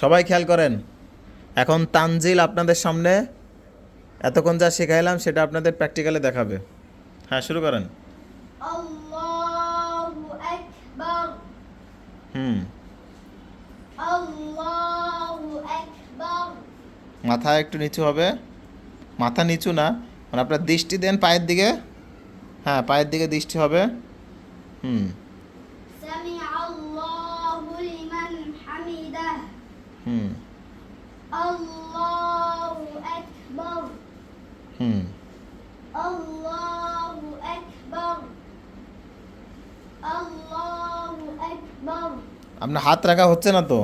সবাই খেয়াল করেন। এখন তানজিল আপনাদের সামনে এতক্ষণ যা শেখাইলাম সেটা আপনাদের প্র্যাকটিক্যালে দেখাবে। হ্যাঁ, শুরু করেন। আল্লাহু আকবার। হুম। আল্লাহু আকবার। মাথা একটু নিচু হবে, মাথা নিচু না, মানে আপনার দৃষ্টি দেন পায়ের দিকে। হ্যাঁ, পায়ের দিকে দৃষ্টি হবে। হুম। সামিআ আল্লাহু লিমান হামিদাহ। হুম। আল্লাহু আকবার। হুম। আল্লাহু আকবার। আল্লাহু আকবার। আপনার হাত রাখা হচ্ছে না তো।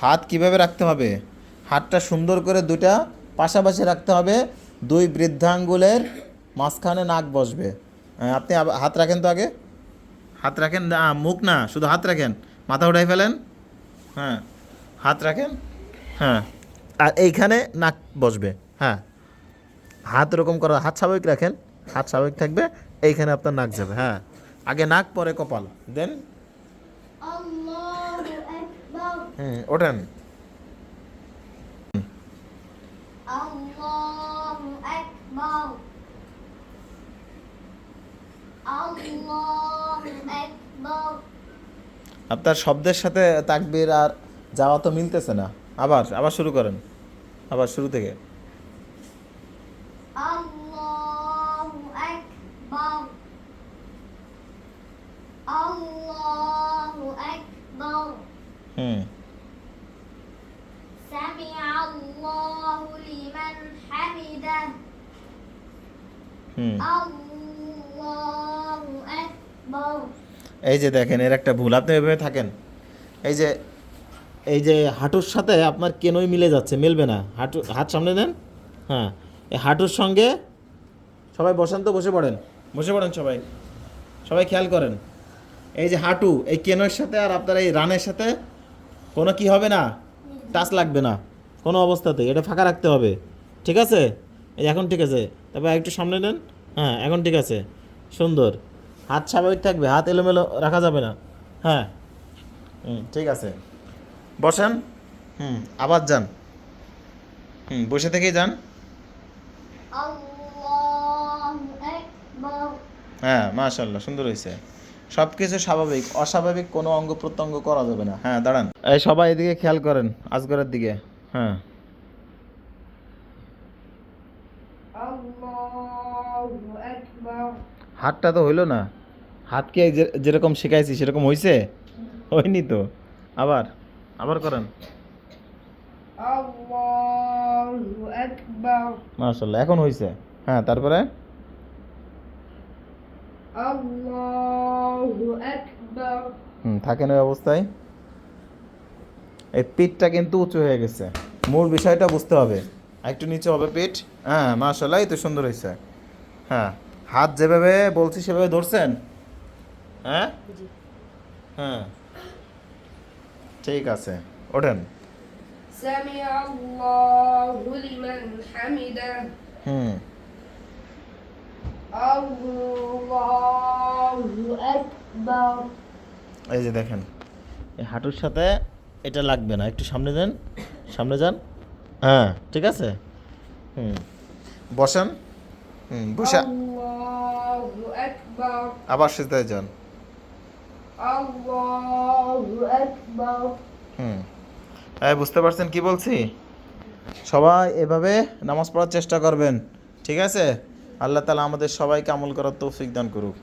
হাত কিভাবে রাখতে হবে? হাতটা সুন্দর করে দুটা পাশাপাশি রাখতে হবে। দুই বৃদ্ধাঙ্গুলের মাঝখানে নাক বসবে। আপনি হাত রাখেন তো আগে। হাত রাখেন না, মুখ না, শুধু হাত রাখেন। মাথা উঠাই ফেলেন। হ্যাঁ, হাত রাখেন। হ্যাঁ, আর এইখানে নাক বসবে। হ্যাঁ, হাত এরকম করা, হাত স্বাভাবিক রাখেন। হাত স্বাভাবিক থাকবে, এইখানে আপনার নাক যাবে। হ্যাঁ, আগে নাক পরে কপাল দেন। আল্লাহু আকবার। ওঠেন। আল্লাহু আকবার। আল্লাহু আকবার। আপনার শব্দের সাথে তাকবীর আর যাওয়া তো মিলতেছে না। আবার আবার শুরু করেন, আবার শুরু থেকে। আল্লাহু আকবার। আল্লাহু আকবার। হুম। সামিআ আল্লাহু লিমান হামিদাহ। হুম। আল্লাহু আকবার। এই যে দেখেন, এর একটা ভুল, আপনি এভাবে থাকেন। এই যে এই যে হাঁটুর সাথে আপনার কেনই মিলে যাচ্ছে, মিলবে না। হাঁটু, হাত সামনে দেন। হ্যাঁ, এই হাঁটুর সঙ্গে সবাই বসেন তো, বসে পড়েন, বসে পড়েন সবাই। সবাই খেয়াল করেন, এই যে হাঁটু এই কেনের সাথে আর আপনার এই রানের সাথে কোনো কি হবে না, টাচ লাগবে না কোনো অবস্থাতে। এটা ফাঁকা রাখতে হবে, ঠিক আছে? এই এখন ঠিক আছে। তারপর একটু সামনে নেন। হ্যাঁ, এখন ঠিক আছে, সুন্দর। হাত স্বাভাবিক থাকবে, হাত এলোমেলো রাখা যাবে না। হ্যাঁ। ঠিক আছে, বসেন। আবার যান। বসে থেকেই যান। আল্লাহু আকবার। হ্যাঁ, মাশাআল্লাহ, সুন্দর হয়েছে। সব কিছু স্বাভাবিক, অস্বাভাবিক কোনো অঙ্গ প্রত্যঙ্গ করা যাবে না। হ্যাঁ, দাঁড়ান। এই সবাই এদিকে খেয়াল করেন, আজগরের দিকে। হ্যাঁ। আল্লাহু আকবার। হাতটা তো হইলো না। হাতকে যেরকম শেখাইছি সেরকম হয়েছে? হয়নি তো। আবার আবার করেন। আল্লাহু আকবার। মাশাআল্লাহ, এখন হয়েছে। হ্যাঁ, তারপরে আল্লাহু আকবার। থাকেন ওই অবস্থায়। এই পিঠটা কিন্তু উঁচু হয়ে গেছে, মূল বিষয়টা বুঝতে হবে। একটু নিচে হবে পিঠ। হ্যাঁ, মাশাআল্লাহ, এই তো সুন্দর হয়েছে। হ্যাঁ, হাত যেভাবে বলছি সেভাবে ধরছেন। হ্যাঁ। হ্যাঁ, ঠিক আছে, ওঠেন। সামিআ আল্লাহু লিমান হামিদাহ। হুম। আল্লাহু আকবার। এই যে দেখেন, এই হাঁটুর সাথে এটা লাগবে না। একটু সামনে দেন, সামনে যান। হ্যাঁ, ঠিক আছে। হুম, বসেন। বসে আল্লাহু আকবার। আবার সিজদায় যান। আল্লাহু আকবার। হুম। বুঝতে পারছেন কি বলছি? সবাই এভাবে নামাজ পড়ার চেষ্টা করবেন, ঠিক আছে? আল্লাহ তাআলা আমাদের সবাইকে আমল করার তৌফিক দান করুক।